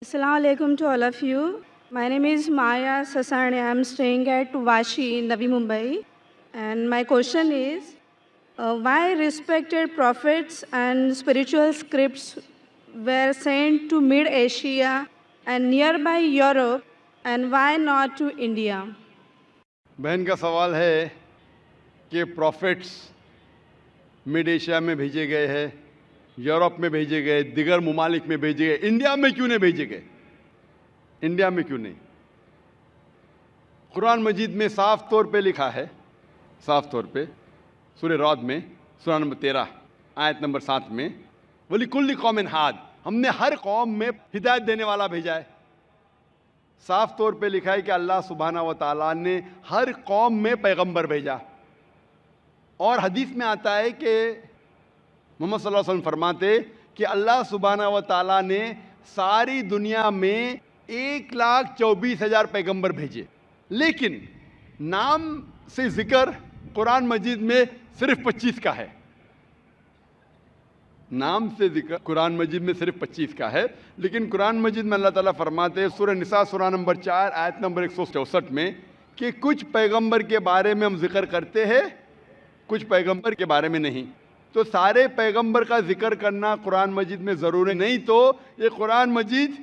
Assalamu alaikum to all of you. My name is Maya Sasani. I am staying at Vashi, Navi Mumbai. And my question is why respected prophets and spiritual scripts were sent to Mid Asia and nearby Europe, and why not to India? बहन का सवाल है कि profits mid Asia में भेजे गए हैं, Europe में भेजे गए, दिगर ममालिक में भेजे गए, इंडिया में क्यों नहीं भेजे गए? इंडिया में क्यों नहीं? कुरान मजीद में साफ तौर पे लिखा है, साफ तौर पे सूरह रौद में सूरा नंबर 13 आयत नंबर 7 में, वली कुल्ली कौमिन हाद, हमने हर कौम में हिदायत देने वाला भेजा है। साफ तौर पे लिखा है कि अल्लाह सुब्हाना व तआला ने हर कौम में पैगंबर भेजा। और हदीस में आता है कि मोहम्मद सल्लल्लाहु अलैहि वसल्लम फरमाते कि अल्लाह सुब्हाना व तआला ने सारी दुनिया में 1,24,000 पैगंबर भेजे, लेकिन नाम से जिक्र कुरान मजीद में सिर्फ 25 का है। नाम से जिक्र कुरान मजीद में सिर्फ 25 का है, लेकिन कुरान मजीद में अल्लाह ताला फरमाते हैं सूरह निसा सूरा नंबर 4 आयत नंबर 164 में कि कुछ पैगंबर के बारे में हम जिक्र करते हैं, कुछ पैगंबर के बारे में नहीं। तो सारे पैगंबर का जिक्र करना कुरान मजीद में ज़रूरी नहीं, तो ये कुरान मजीद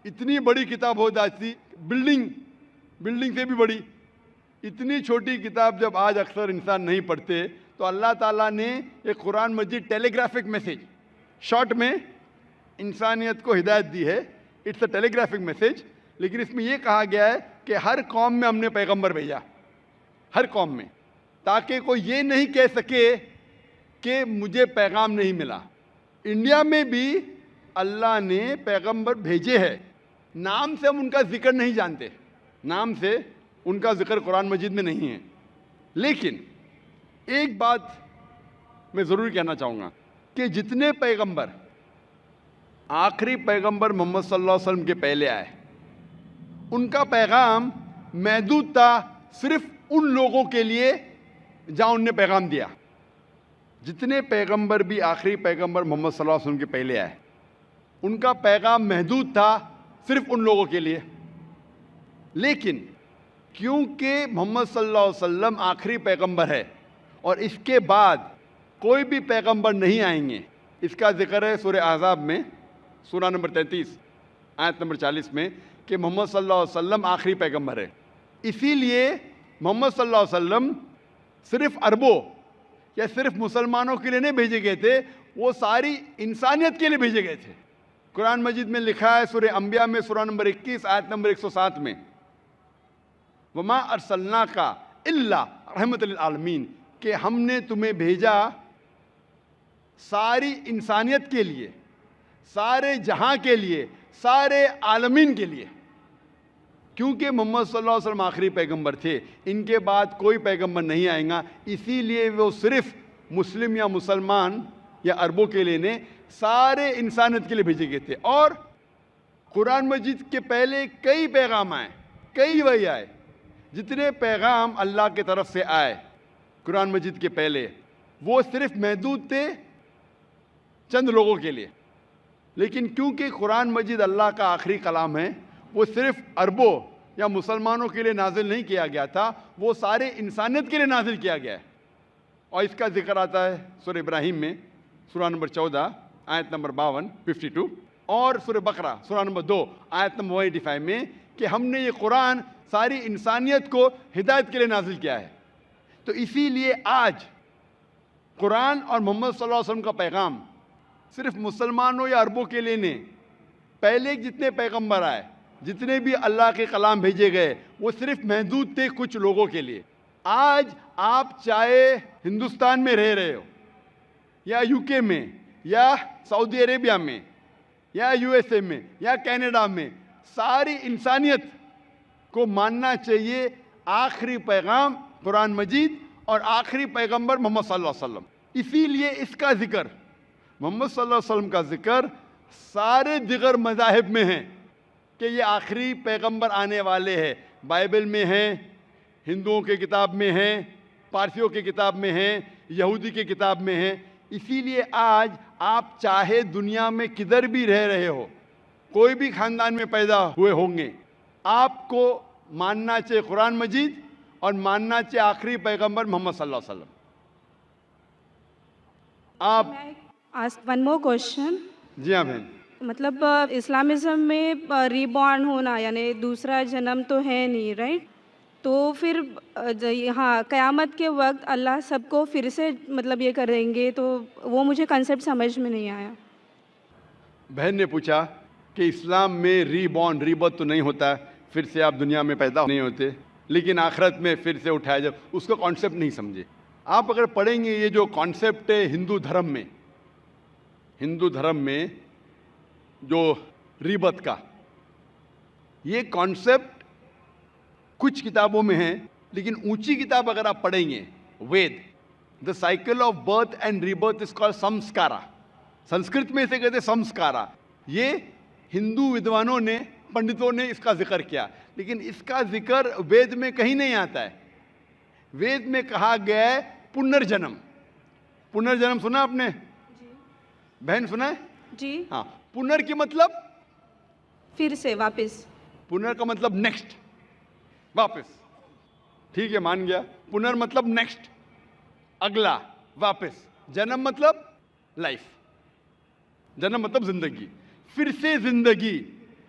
इतनी बड़ी किताब हो जाती, बिल्डिंग से भी बड़ी, इतनी छोटी किताब जब आज अक्सर इंसान नहीं पढ़ते, तो अल्लाह ताला ने एक कुरान मजीद टेलीग्राफिक मैसेज, शॉर्ट में इंसानियत को हिदायत दी है। इट्स अ टेलीग्राफिक मैसेज, लेकिन इसमें यह कहा गया है कि हर कौम में हमने पैगंबर भेजा, हर कौम में, ताकि कोई ये नहीं कह सके कि मुझे पैगाम नहीं मिला। इंडिया में भी अल्लाह ने पैगंबर भेजे हैं, नाम से हम उनका जिक्र नहीं जानते, नाम से उनका जिक्र कुरान मजीद में नहीं है। लेकिन एक बात मैं ज़रूर कहना चाहूँगा कि जितने पैगंबर, आखिरी पैगंबर मोहम्मद सल्लल्लाहु अलैहि वसल्लम के पहले आए, उनका पैगाम महदूद था सिर्फ उन लोगों के लिए जहाँ उनने पैगाम दिया। जितने पैगंबर भी आखिरी पैगंबर मोहम्मद सल्लल्लाहु अलैहि वसल्लम के पहले आए, उनका पैगाम महदूद था सिर्फ उन लोगों के लिए। लेकिन क्योंकि मोहम्मद सल्लल्लाहु अलैहि वसल्लम आखिरी पैगंबर है और इसके बाद कोई भी पैगंबर नहीं आएंगे, इसका जिक्र है सूरह अहज़ाब में सूरा नंबर 33 आयत नंबर 40 में कि मोहम्मद सल्लल्लाहु अलैहि वसल्लम आखिरी पैगंबर है। इसीलिए मोहम्मद सल्लल्लाहु अलैहि वसल्लम सिर्फ अरबों या सिर्फ मुसलमानों के लिए नहीं भेजे गए थे, वो सारी इंसानियत के लिए भेजे गए थे। कुरान मजीद में लिखा है सूरह अंबिया में सूरा नंबर 21 आयत नंबर 107 में, वमा अरसलना का इल्ला रहमतल लिल आलमीन, कि हमने तुम्हें भेजा सारी इंसानियत के लिए, सारे जहां के लिए, सारे आलमीन के लिए। क्योंकि मोहम्मद सल्लल्लाहु अलैहि वसल्लम आखिरी पैगंबर थे, इनके बाद कोई पैगंबर नहीं आएगा, इसीलिए वो सिर्फ मुस्लिम या मुसलमान या अरबों के लिए ने सारे इंसानियत के लिए भेजे गए थे। और कुरान मजीद के पहले कई पैगाम आए, कई वही आए, जितने पैगाम अल्लाह की तरफ से आए कुरान मजीद के पहले, वो सिर्फ महदूद थे चंद लोगों के लिए। लेकिन क्योंकि कुरान मजीद अल्लाह का आखिरी कलाम है, वो सिर्फ अरबों या मुसलमानों के लिए नाजिल नहीं किया गया था, वो सारे इंसानियत के लिए नाजिल किया गया है। और इसका जिक्र आता है सूरह इब्राहिम में सूरा नंबर 14 आयत नंबर 52 52, और सूरह बकरा सूरा नंबर 2 आयत नंबर 185 में कि हमने ये कुरान सारी इंसानियत को हिदायत के लिए नाजिल किया है। तो इसीलिए आज कुरान और मोहम्मद सल्लल्लाहु अलैहि वसल्लम का पैगाम सिर्फ मुसलमानों या अरबों के लिए नहीं, पहले जितने पैगंबर आए, जितने भी अल्लाह के कलाम भेजे गए, वो सिर्फ महदूद थे कुछ लोगों के लिए। आज आप चाहे हिंदुस्तान में रह रहे हो या यूके में या सऊदी अरेबिया में या यूएसए में या कनाडा में, सारी इंसानियत को मानना चाहिए आखिरी पैगाम कुरान मजीद और आखिरी पैगंबर मोहम्मद सल्लल्लाहु अलैहि वसल्लम। इसीलिए इसका जिक्र, मोहम्मद सल्लल्लाहु अलैहि वसल्लम का जिक्र सारे दिगर मज़ाहिब में है कि ये आखिरी पैगंबर आने वाले हैं। बाइबल में है, हिंदुओं के किताब में है, पारसियों के किताब में है, यहूदी के किताब में है। इसीलिए आज आप चाहे दुनिया में किधर भी रह रहे हो, कोई भी खानदान में पैदा हुए होंगे, आपको मानना चाहिए कुरान मजीद और मानना चाहिए आखिरी पैगंबर मोहम्मद सल्लल्लाहु अलैहि वसल्लम। आप आस्क वन मोर क्वेश्चन। जी हाँ बहन। मतलब इस्लामिज़्म में रीबॉर्न होना यानी दूसरा जन्म तो है नहीं, राइट? तो फिर हाँ, क़यामत के वक्त अल्लाह सबको फिर से मतलब ये करेंगे, तो वो मुझे कंसेप्ट समझ में नहीं आया। बहन ने पूछा कि इस्लाम में रीबॉर्न, रीबर्थ तो नहीं होता है, फिर से आप दुनिया में पैदा नहीं होते, लेकिन आखिरत में फिर से उठाया जब, उसका कॉन्सेप्ट नहीं समझे। आप अगर पढ़ेंगे ये जो कॉन्सेप्ट है हिंदू धर्म में जो रीबर्थ का, ये कॉन्सेप्ट कुछ किताबों में है, लेकिन ऊंची किताब अगर आप पढ़ेंगे, Veda, the cycle of birth and rebirth is called samskara. Sanskrit में इसे कहते संस्कारा। ये हिंदू विद्वानों ने, पंडितों ने इसका जिक्र किया, लेकिन इसका जिक्र वेद में कहीं नहीं आता है। वेद में कहा गया है पुनर्जन्म। पुनर्जन्म सुना आपने? बहन सुना है? जी हाँ। पुनर की मतलब फिर से वापस, पुनर का मतलब नेक्स्ट, वापस। ठीक है, मान गया। पुनर मतलब नेक्स्ट, अगला, वापस। जन्म मतलब लाइफ, जन्म मतलब जिंदगी, फिर से जिंदगी,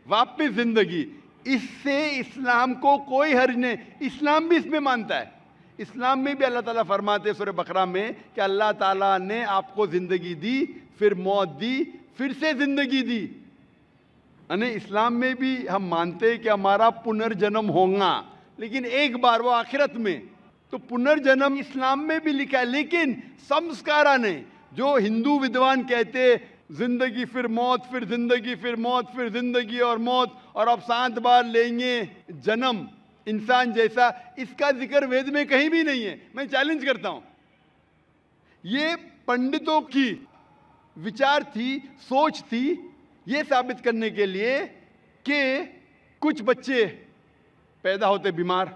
वापस जिंदगी। इससे इस्लाम को कोई हर्ज नहीं। इस्लाम भी इसमें मानता है। इस्लाम में भी अल्लाह ताला फरमाते सूरह बकरा में कि अल्लाह ताला ने आपको जिंदगी दी, फिर मौत दी, फिर से जिंदगी दी। यानी इस्लाम में भी हम मानते हैं कि हमारा पुनर्जन्म होगा, लेकिन एक बार, वो आखिरत में। तो पुनर्जन्म इस्लाम में भी लिखा है, लेकिन संस्कारा ने, जो हिंदू विद्वान कहते जिंदगी फिर मौत, फिर जिंदगी, फिर मौत, फिर जिंदगी और मौत, और अब 7 बार लेंगे जन्म इंसान जैसा, इसका जिक्र वेद में कहीं भी नहीं है। मैं चैलेंज करता हूं। ये पंडितों की विचार थी, सोच थी, ये साबित करने के लिए कि कुछ बच्चे पैदा होते बीमार,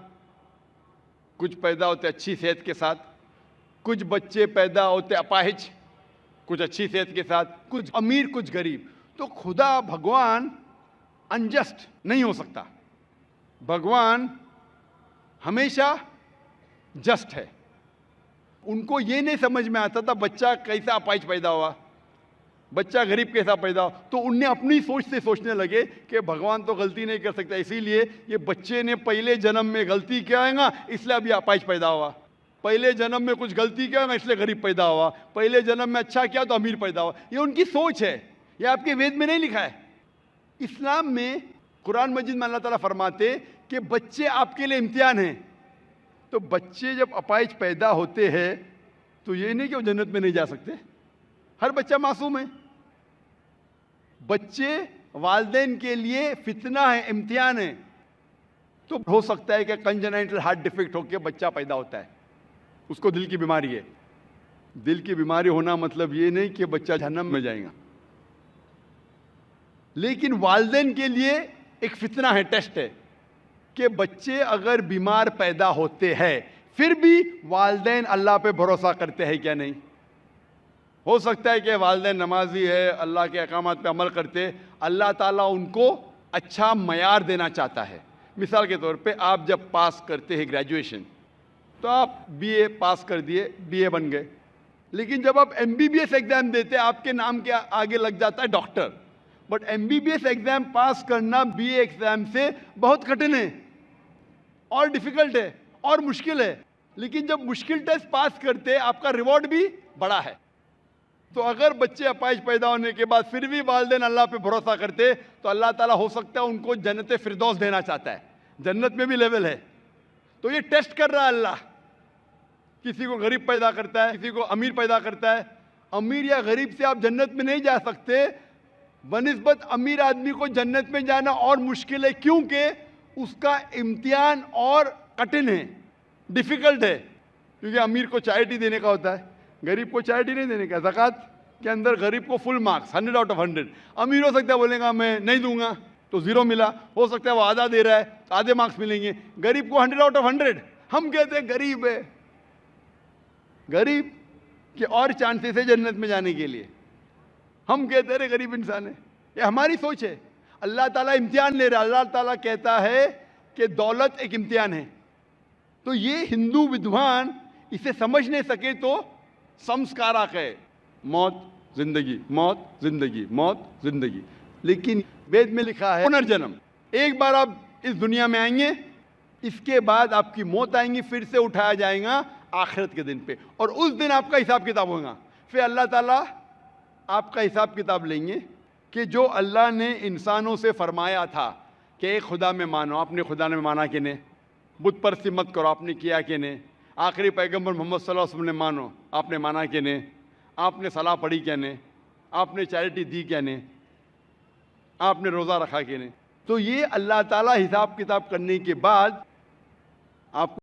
कुछ पैदा होते अच्छी सेहत के साथ, कुछ बच्चे पैदा होते अपाहिज, कुछ अच्छी सेहत के साथ, कुछ अमीर, कुछ गरीब। तो खुदा भगवान अनजस्ट नहीं हो सकता। भगवान हमेशा जस्ट है। उनको ये नहीं समझ में आता था बच्चा कैसा अपाहिज पैदा हुआ, बच्चा गरीब कैसा पैदा हुआ। तो उनने अपनी सोच से सोचने लगे कि भगवान तो गलती नहीं कर सकता, इसीलिए ये बच्चे ने पहले जन्म में गलती किया है ना, इसलिए अभी अपाहिज पैदा हुआ। पहले जन्म में कुछ गलती किया ना, इसलिए गरीब पैदा हुआ। पहले जन्म में अच्छा किया तो अमीर पैदा हुआ। ये उनकी सोच है, ये आपके वेद में नहीं लिखा है। इस्लाम में, कुरान मजीद में अल्लाह ताला फरमाते कि बच्चे आपके लिए इम्तिहान हैं। तो बच्चे जब अपाहिज पैदा होते हैं तो ये नहीं कि वो जन्नत में नहीं जा सकते। हर बच्चा मासूम है। बच्चे वालिदैन के लिए फितना है, इम्तिहान है। तो हो सकता है कि कंजेनाइटल हार्ट डिफेक्ट होकर बच्चा पैदा होता है, उसको दिल की बीमारी है। दिल की बीमारी होना मतलब ये नहीं कि बच्चा जहन्नम में जाएगा, लेकिन वालिदैन के लिए एक फितना है, टेस्ट है कि बच्चे अगर बीमार पैदा होते हैं फिर भी वालिदैन अल्लाह पे भरोसा करते हैं क्या नहीं। हो सकता है कि वालिदैन नमाजी है, अल्लाह के अहकामात पे अमल करते, अल्लाह ताला उनको अच्छा मयार देना चाहता है। मिसाल के तौर पे आप जब पास करते हैं ग्रेजुएशन, तो आप बीए पास कर दिए, बीए बन गए, लेकिन जब आप एमबीबीएस एग्जाम देते आपके नाम के आगे लग जाता है डॉक्टर। बट एमबीबीएस एग्जाम पास करना बीए एग्जाम से बहुत कठिन है और डिफिकल्ट है और मुश्किल है, लेकिन जब मुश्किल टेस्ट पास करते आपका रिवॉर्ड भी बड़ा है। तो अगर बच्चे अपाहिज पैदा होने के बाद फिर भी वालिदैन अल्लाह पे भरोसा करते तो अल्लाह ताला हो सकता है उनको जन्नत फिरदौस देना चाहता है। जन्नत में भी लेवल है। तो ये टेस्ट कर रहा है अल्लाह। किसी को गरीब पैदा करता है, किसी को अमीर पैदा करता है। अमीर या गरीब से आप जन्नत में नहीं जा सकते, बनिस्बत अमीर आदमी को जन्नत में जाना और मुश्किल है, क्योंकि उसका इम्तिहान और कठिन है, डिफिकल्ट है। क्योंकि अमीर को चैरिटी देने का होता है, गरीब को चैरिटी नहीं देने का। ज़कात के अंदर गरीब को फुल मार्क्स 100 आउट ऑफ 100। अमीर हो सकता है बोलेगा मैं नहीं दूंगा तो 0 मिला, हो सकता है वो आधा दे रहा है तो आधे मार्क्स मिलेंगे। गरीब को 100 आउट ऑफ 100। हम कहते हैं गरीब है, गरीब के और चांसेस है जन्नत में जाने के लिए। हम कहते हैं गरीब इंसान है। ये हमारी सोच है। अल्लाह ताला इम्तिहान ले रहा है। अल्लाह ताला कहता है कि दौलत एक इम्तिहान है। तो ये हिंदू विद्वान इसे समझ नहीं सके तो संस्कारक है, मौत जिंदगी, मौत जिंदगी, मौत जिंदगी। लेकिन वेद में लिखा है पुनर्जन्म, एक बार आप इस दुनिया में आएंगे, इसके बाद आपकी मौत आएंगी, फिर से उठाया जाएगा आखिरत के दिन पे, और उस दिन आपका हिसाब किताब होगा। फिर अल्लाह ताला आपका हिसाब किताब लेंगे कि जो अल्लाह ने इंसानों से फरमाया था कि एक खुदा में मानो, आपने खुदा में माना कि नहीं, बुत परस्ती मत करो, आपने किया कि नहीं, आखिरी पैगंबर मोहम्मद सल्लल्लाहु अलैहि वसल्लम ने मानो, आपने माना कि नहीं, आपने सलाह पढ़ी क्या नहीं, आपने चैरिटी दी क्या नहीं, आपने रोज़ा रखा कि नहीं। तो ये अल्लाह ताला हिसाब किताब करने के बाद आपको